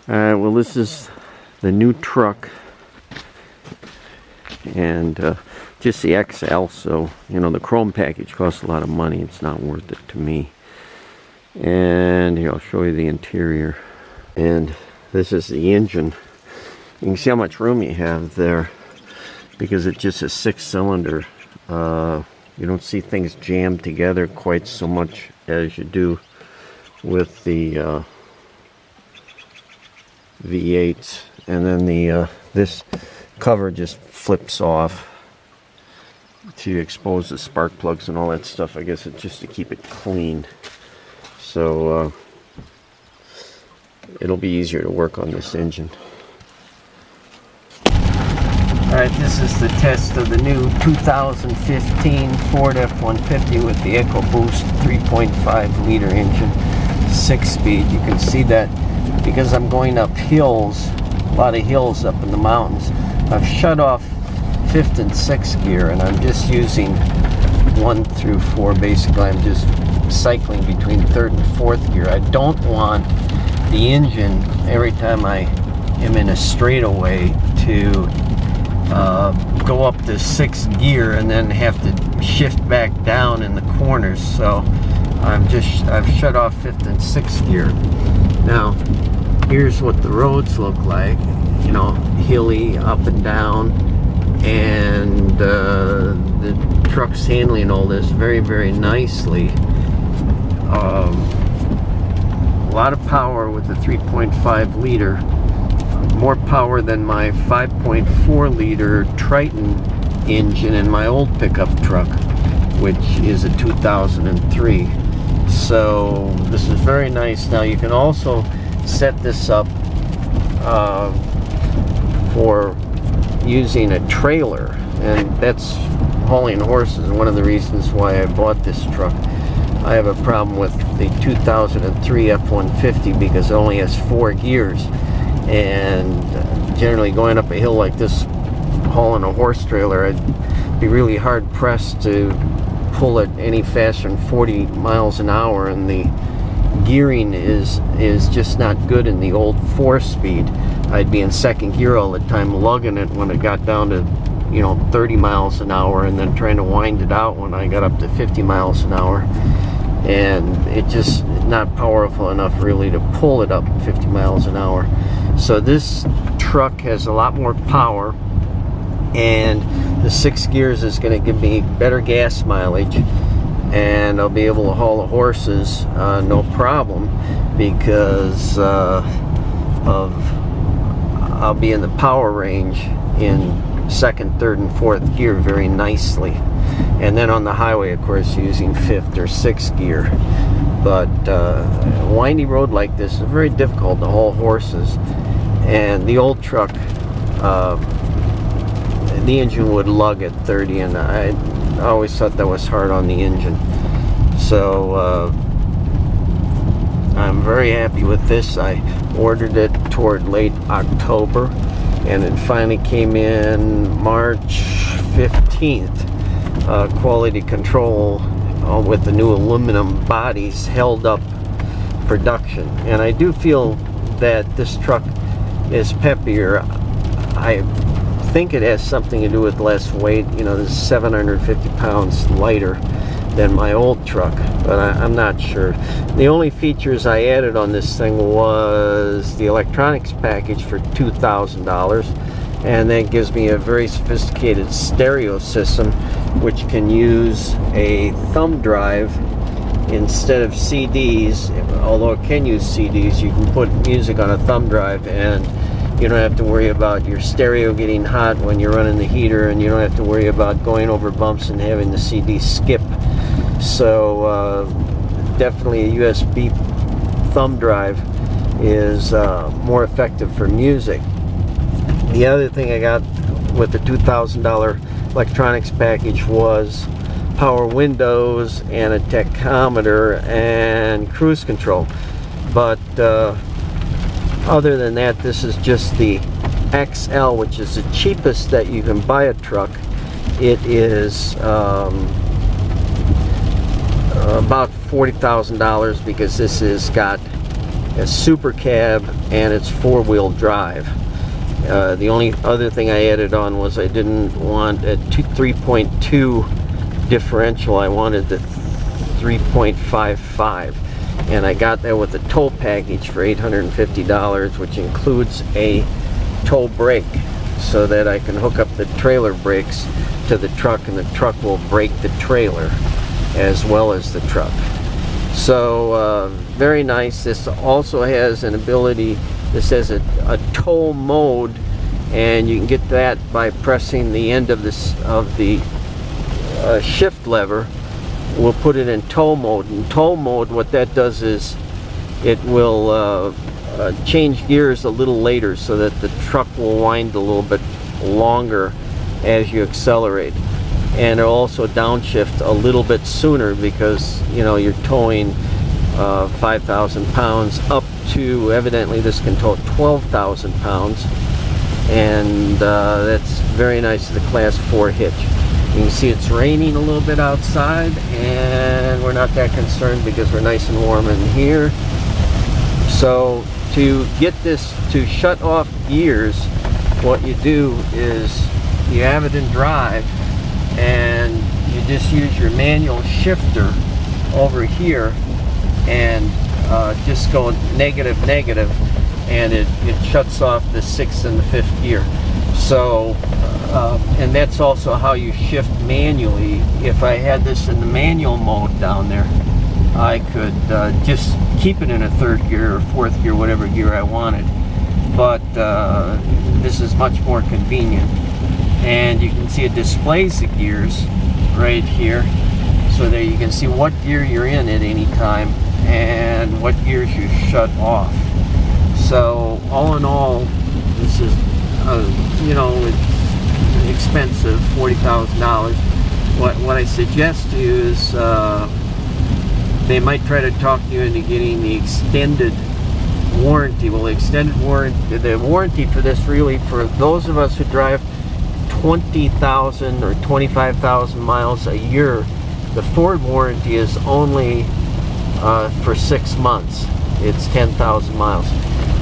Alright, well this is the new truck, and just the XL, so you know the chrome package costs a lot of money. It's not worth it to me. And here, I'll show you the interior. And this is the engine. You can see how much room you have there because it's just a 6-cylinder. You don't see things jammed together quite so much as you do with the V8s. And then the this cover just flips off to expose the spark plugs and all that stuff. I guess it's just to keep it clean. So it'll be easier to work on this engine. Alright, this is the test of the new 2015 Ford F-150 with the Ecoboost 3.5 liter engine, 6-speed. You can see that because I'm going up hills, a lot of hills up in the mountains, I've shut off 5th and 6th gear, and I'm just using 1 through 4. Basically, I'm just cycling between 3rd and 4th gear. I don't want the engine, every time I am in a straightaway, to go up to 6th gear and then have to shift back down in the corners. So I've shut off 5th and 6th gear. Now here's what the roads look like, you know, hilly, up and down, and the truck's handling all this very, very nicely. A lot of power with the 3.5 liter, more power than my 5.4 liter Triton engine in my old pickup truck, which is a 2003. So this is very nice. Now you can also set this up for using a trailer, and that's hauling horses. One of the reasons why I bought this truck. I have a problem with the 2003 F-150 because it only has 4 gears, and generally going up a hill like this hauling a horse trailer, I'd be really hard pressed to pull it any faster than 40 miles an hour, and the gearing is just not good in the old 4-speed. I'd be in 2nd gear all the time, lugging it when it got down to, you know, 30 miles an hour, and then trying to wind it out when I got up to 50 miles an hour. And it just not powerful enough really to pull it up 50 miles an hour. So this truck has a lot more power, and the 6 gears is going to give me better gas mileage, and I'll be able to haul the horses no problem, because I'll be in the power range in 2nd, 3rd, and 4th gear very nicely. And then on the highway, of course, using 5th or 6th gear. But a windy road like this is very difficult to haul horses. And the old truck, the engine would lug at 30, and I always thought that was hard on the engine. So I'm very happy with this. I ordered it toward late October, and it finally came in March 15th. Quality control with the new aluminum bodies held up production, and I do feel that this truck is peppier. I think it has something to do with less weight. You know, this is 750 pounds lighter than my old truck, but I'm not sure. The only features I added on this thing was the electronics package for $2,000, and that gives me a very sophisticated stereo system which can use a thumb drive instead of CDs. Although it can use CDs, you can put music on a thumb drive, and you don't have to worry about your stereo getting hot when you're running the heater, and you don't have to worry about going over bumps and having the CD skip. So definitely a USB thumb drive is more effective for music. The other thing I got with the $2,000 electronics package was power windows and a tachometer and cruise control. But other than that, this is just the XL, which is the cheapest that you can buy a truck. It is about $40,000 because this has got a super cab, and it's 4-wheel drive. The only other thing I added on was I didn't want a 3.2 differential. I wanted the 3.55, and I got that with a tow package for $850, which includes a tow brake, so that I can hook up the trailer brakes to the truck, and the truck will brake the trailer as well as the truck. So very nice. This also has an ability, this has a tow mode, and you can get that by pressing the end of the shift lever. We'll put it in tow mode. In tow mode, what that does is it will change gears a little later, so that the truck will wind a little bit longer as you accelerate, and it'll also downshift a little bit sooner, because you're towing 5,000 pounds up to, evidently this can tow 12,000 pounds, and that's very nice. The Class 4 hitch. You can see it's raining a little bit outside, and we're not that concerned because we're nice and warm in here. So to get this to shut off gears, what you do is you have it in drive, and you just use your manual shifter over here, and just go negative, and it shuts off the 6th and the 5th gear. So and that's also how you shift manually. If I had this in the manual mode down there, I could just keep it in a 3rd gear or 4th gear, whatever gear I wanted. But this is much more convenient, and you can see it displays the gears right here, so that you can see what gear you're in at any time and what gears you shut off. So all in all, this is it's expensive, $40,000. What I suggest to you is they might try to talk you into getting the extended warranty. Well, the warranty for this, really, for those of us who drive 20,000 or 25,000 miles a year, the Ford warranty is only for 6 months. It's 10,000 miles.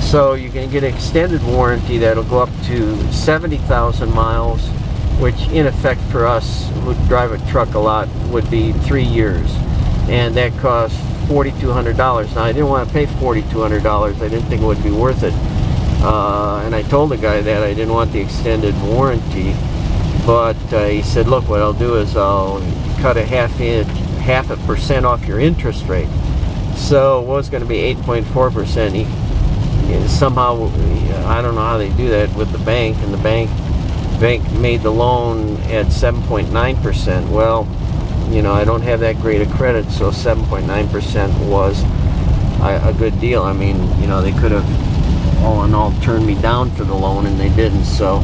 So you can get an extended warranty that'll go up to 70,000 miles, which in effect for us who drive a truck a lot would be 3 years. And that costs $4,200. Now, I didn't want to pay $4,200. I didn't think it would be worth it. And I told the guy that I didn't want the extended warranty. But he said, look, what I'll do is I'll cut a half a percent off your interest rate. So it was going to be 8.4%. Somehow, I don't know how they do that with the bank, and the bank made the loan at 7.9%. Well, I don't have that great a credit, so 7.9% was a good deal. I mean, they could have all in all turned me down for the loan, and they didn't. So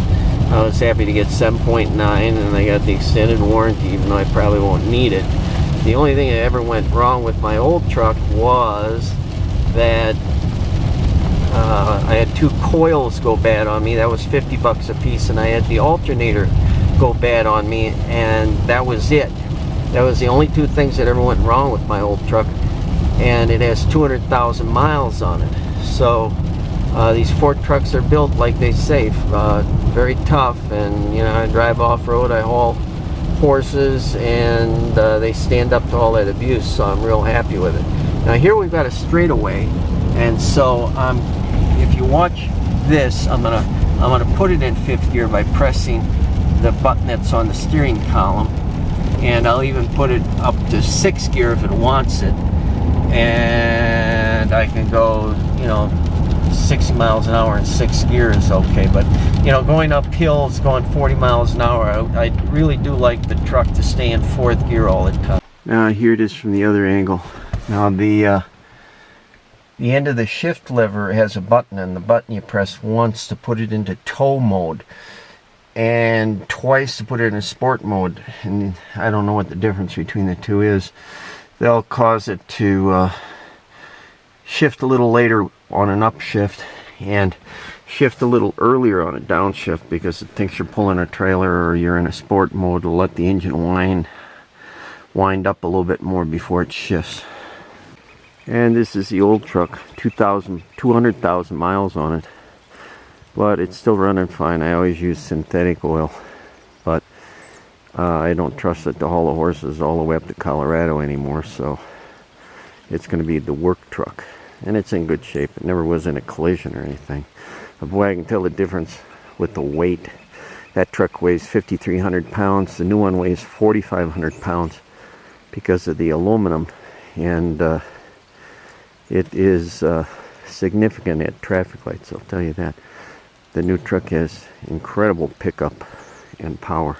I was happy to get 7.9, and I got the extended warranty, even though I probably won't need it. The only thing that ever went wrong with my old truck was that I had 2 coils go bad on me. That was $50 a piece, and I had the alternator go bad on me, and that was it. That was the only 2 things that ever went wrong with my old truck, and it has 200,000 miles on it. So these Ford trucks are built like they say, very tough, and I drive off-road, I haul horses, and they stand up to all that abuse, so I'm real happy with it. Now here we've got a straightaway, and so if you watch this, I'm gonna put it in 5th gear by pressing the button that's on the steering column, and I'll even put it up to 6th gear if it wants it, and I can go 60 miles an hour in 6th gear is okay. But going up hills, going 40 miles an hour, I really do like the truck to stay in 4th gear all the time. Now here it is from the other angle. Now the end of the shift lever has a button, and the button you press once to put it into tow mode, and twice to put it in sport mode. And I don't know what the difference between the 2 is. They'll cause it to shift a little later on an upshift, and shift a little earlier on a downshift, because it thinks you're pulling a trailer or you're in a sport mode. It'll let the engine wind up a little bit more before it shifts. And this is the old truck, 200,000 miles on it, but it's still running fine. I always use synthetic oil, but I don't trust it to haul the horses all the way up to Colorado anymore, so it's going to be the work truck. And it's in good shape. It never was in a collision or anything. But boy, I can tell the difference with the weight. That truck weighs 5,300 pounds. The new one weighs 4,500 pounds because of the aluminum. And it is significant at traffic lights, I'll tell you that. The new truck has incredible pickup and power.